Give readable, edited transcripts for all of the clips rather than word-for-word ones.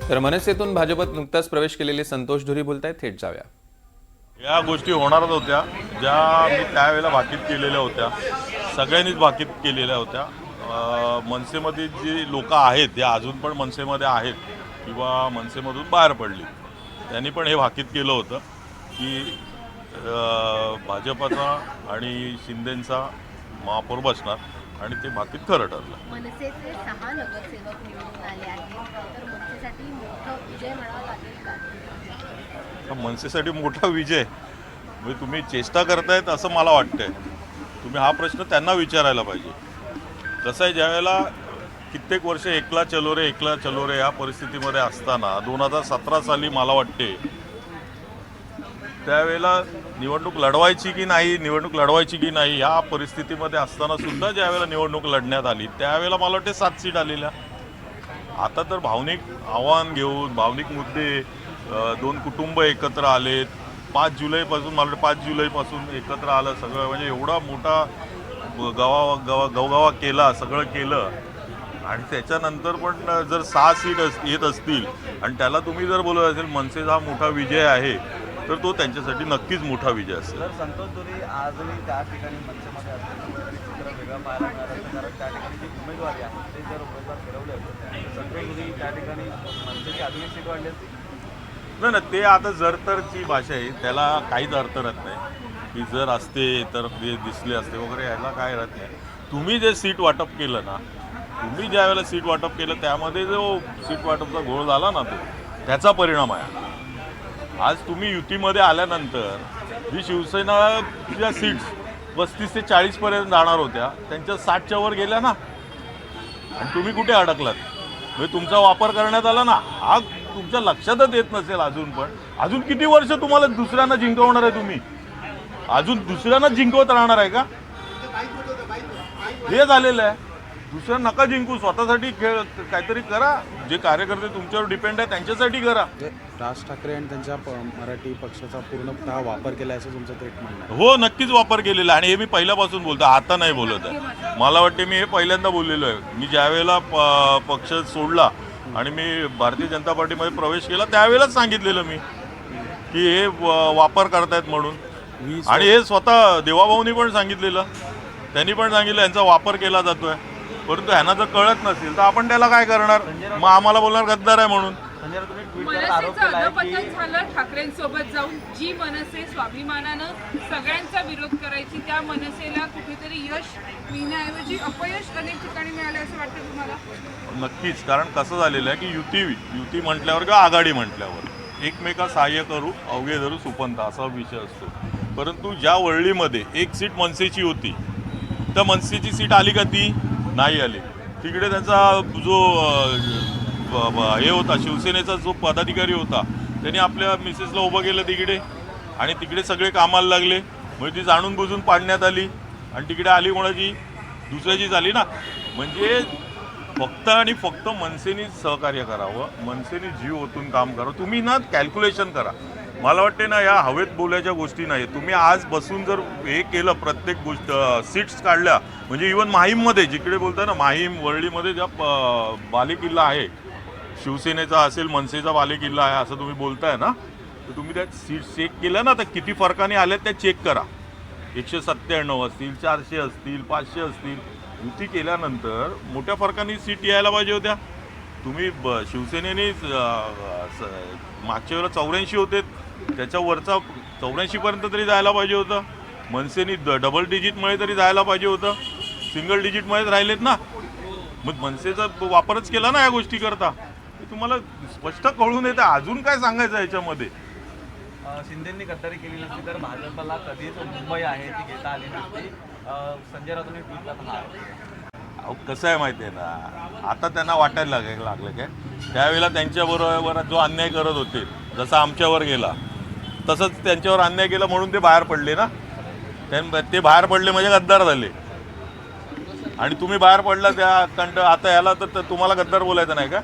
तर मनसेतून भाजपत नुकताच प्रवेश केलेले संतोष धुरी बोलतायत, थेट जाऊया. या गोष्टी होणारच होत्या, ज्या मी त्यावेळेला भाकीत केलेल्या होत्या, सगळ्यांनीच भाकीत केलेल्या होत्या. मनसेमध्ये जी लोक आहेत ते अजून पण मनसेमध्ये आहेत किंवा मनसेमधून बाहेर पडली, त्यांनी पण हे भाकीत केलं होतं की भाजपाचा आणि शिंदेंचा महापौर बसणार आणि ते भाकीत खरं ठरलं. मनसेचे 6 नगरसेवक निवडून आले आहेत, तर मनसेसाठी मोठा विजय म्हणावा लागेल का? मनसेसाठी मोठा विजय म्हणजे तुम्ही चेष्टा करतायत असं मला वाटतंय. तुम्ही हा प्रश्न त्यांना विचारायला पाहिजे. कसं आहे, ज्यावेळेला कित्येक वर्ष एकला चलो रे या परिस्थितीमध्ये असताना 2017 साली मला वाटते त्यावेळेला निवडणूक लढवायची की नाही या परिस्थितीमध्ये असताना सुद्धा ज्यावेळेला निवडणूक लढण्यात आली त्यावेळेला मला वाटते 7 सीट आलेल्या. आता तर भावनिक आव्हान घेऊन भावनिक मुद्दे, 2 कुटुंब एकत्र आलेत. 5 जुलैपासून मला वाटतं 5 जुलैपासून एकत्र आलं सगळं, म्हणजे एवढा मोठा गवगावा केला, सगळं केलं आणि त्याच्यानंतर पण जर 6 सीट येत असतील आणि त्याला तुम्ही जर बोलत असेल मनसेचा हा मोठा विजय आहे, तर तो त्यांच्यासाठी नक्कीच मोठा विजय असेल. तर संतोष धुरी आजही त्या ठिकाणी मंचमध्ये असतील तरी चित्र वेगळं पाहायला मिळालं, कारण त्या ठिकाणी जे उमेदवारी आहे ते जर उमेदवार ठरवले तर संतोष धुरी त्या ठिकाणी मनसेची अजूनही सीट वाढली असती. नाही, ते आता जर तरची भाषा आहे, त्याला काहीच अर्थ राहत नाही की जर असते तर ते दिसले असते वगैरे, याला काय राहत नाही. तुम्ही जे सीट वाटप केलं ना, तुम्ही ज्या वेळेला सीट वाटप केलं त्यामध्ये जो सीट वाटपचा घोळ झाला ना, तो त्याचा परिणाम आहे. आज तुम्ही युतीमध्ये आल्यानंतर जी शिवसेनाच्या सीट्स 35 ते 40पर्यंत जाणार होत्या त्यांच्या 60च्या वर गेल्या ना, आणि तुम्ही कुठे अडकलात? म्हणजे तुमचा वापर करण्यात आला ना. हा तुमच्या लक्षातच येत नसेल अजून पण. अजून किती वर्ष तुम्हाला दुसऱ्यांना जिंकवणार आहे? तुम्ही अजून दुसऱ्यांना जिंकवत राहणार आहे का? हे झालेलं आहे. दुसऱ्या नका जिंकू, स्वतःसाठी खेळ काहीतरी करा. जे कार्यकर्ते तुमच्यावर डिपेंड आहे त्यांच्यासाठी करा. राज ठाकरे आणि त्यांच्या मराठी पक्षाचा पूर्णतः वापर केला असं तुमचं थेट म्हणणं आहे? हो, नक्कीच वापर केलेला आहे आणि हे मी पहिल्यापासून बोलतो, आता नाही बोलत आहे. मला वाटते मी हे पहिल्यांदा बोललेलो आहे. मी ज्यावेळेला पक्ष सोडला आणि मी भारतीय जनता पार्टीमध्ये प्रवेश केला त्यावेळेलाच सांगितलेलं मी की हे वापर करतायत म्हणून. आणि हे स्वतः देवाभाऊनी पण सांगितलेलं, त्यांनी पण सांगितलं यांचा वापर केला जातोय. परंतु ह्यांना जर कळत नसेल तर आपण त्याला काय करणार? मग आम्हाला बोलणार गद्दार आहे म्हणून. संजय तुम्ही ट्विटरवर आरोप केला आहे की मनसेचं झालं ठाकरेंसोबत जाऊन. जी मनसे स्वाभिमानानं सगळ्यांचा विरोध करायची, त्या मनसेला कुठेतरी यश मिळण्याऐवजी अपयश अनेक ठिकाणी मिळालं असं वाटतं तुम्हाला? नक्कीच, कारण कसं झालेलं आहे की युती म्हटल्यावर किंवा आघाडी म्हटल्यावर एकमेका सहाय्य करू अवघे धरू सुपंथ असा विषय असतो. परंतु ज्या वळलीमध्ये एक सीट मनसेची होती, त्या मनसेची सीट आली का? ती नाही आली. तिकडे त्यांचा जो हे होता, शिवसेनेचा जो पदाधिकारी होता, त्यांनी आपल्या मिसेसला उभं केलं तिकडे आणि तिकडे सगळे कामाला लागले. म्हणजे ती जाणून बुजून पाडण्यात आली आणि तिकडे आली कोणाची? दुसऱ्याची झाली ना. म्हणजे फक्त आणि फक्त मनसेनी सहकार्य करावं, मनसेनी जीव ओतून काम करावं. तुम्ही ना कॅल्क्युलेशन करा. मला वाटते ना, या हवेत बोलायच्या गोष्टी नाही. तुम्ही आज बसून जर हे केलं, प्रत्येक गोष्ट सीट्स काढल्या, म्हणजे इवन माहीममध्ये जिकडे बोलता ना, माहीम वरळीमध्ये ज्या बालेकिल्ला आहे, शिवसेनेचा असेल मनसेचा बालेकिल्ला आहे असं तुम्ही बोलताय ना, तर तुम्ही त्या सीट्स चेक केल्या ना, तर किती फरकाने आल्यात त्या चेक करा. 197 असतील, 400 असतील, 500 असतील. युती केल्यानंतर मोठ्या फरकाने सीट यायला पाहिजे होत्या. तुम्ही शिवसेनेने मागच्या वेळेला 84 होते, त्याच्या वरचा 84पर्यंत तरी जायला पाहिजे होतं. मनसेने डबल डिजिटमुळे तरी जायला पाहिजे होतं. सिंगल डिजिटमुळेच राहिलेत ना. मग मनसेचा वापरच केला ना या गोष्टी करता. तुम्हाला स्पष्ट कळून येतं. अजून काय सांगायचं याच्यामध्ये? शिंदेंनी गद्दारी केली नसती तर भाजपला कधीच मुंबई आहे ती घेता आली नसती. संजय राऊतांनी ट्विटला हा अहो, कसं आहे माहिती आहे ना, आता त्यांना वाटायला लागलं काय त्यावेळेला त्यांच्याबरोबर जो अन्याय करत होते, जसा आमच्यावर गेला तसंच त्यांच्यावर अन्याय केला म्हणून ते बाहेर पडले ना. ते बाहेर पडले म्हणजे गद्दार झाले. आणि तुम्ही बाहेर पडला त्या आता याला तर तुम्हाला गद्दार बोलायचं नाही का?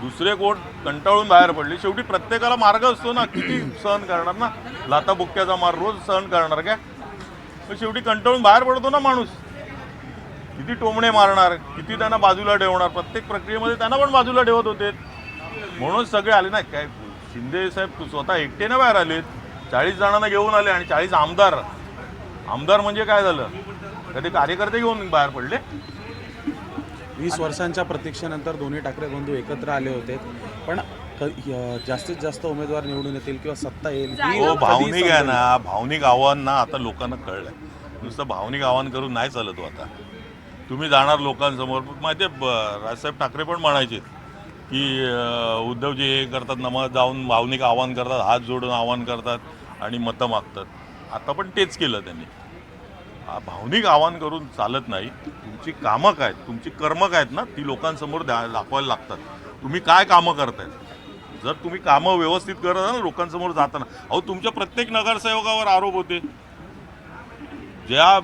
दुसरे कोण कंटाळून बाहेर पडले. शेवटी प्रत्येकाला मार्ग असतो ना. किती सहन करणार ना, लाता बुक्क्याचा मार रोज सहन करणार काय? पण शेवटी कंटाळून बाहेर पडतो ना माणूस. किती टोमणे मारणार, किती त्यांना बाजूला ठेवणार? प्रत्येक प्रक्रियेमध्ये त्यांना पण बाजूला ठेवत होते. म्हणून सगळे आले ना. काय शिंदे साहेब स्वतः एकटे ना बाहेर आलेत, 40 जणांना घेऊन आले आणि 40 आमदार म्हणजे काय झालं, कधी कार्यकर्ते घेऊन बाहेर पडले. 20 वर्षांच्या प्रतीक्षेनंतर दोन्ही ठाकरे बंधू एकत्र आले होते, पण जास्तीत जास्त उमेदवार निवडून येतील किंवा सत्ता येईल ही हो, कधी भावनिक आहे समजेल? ना, भावनिक आव्हान ना आता लोकांना कळलंय. नुसतं भावनिक आव्हान करून नाही चालत हो आता. तुम्ही जाणार लोकांसमोर. माहिती आहे राजसाहेब ठाकरे पण म्हणायचे की उद्धवजी हे करतात ना, मग जाऊन भावनिक आव्हान करतात, हात जोडून आव्हान करतात आणि मतं मागतात. आता पण तेच केलं त्यांनी. भावनिक आव्हान करून चालत नाही. तुमची कामं काय, तुमची कर्म काय आहेत ना, ती लोकांसमोर दाखवायला लागतात. तुम्ही काय कामं करतायत. जर तुम्ही कामं व्यवस्थित करता ना लोकांसमोर जाताना, अहो तुमच्या प्रत्येक नगरसेवकावर आरोप होते. ज्या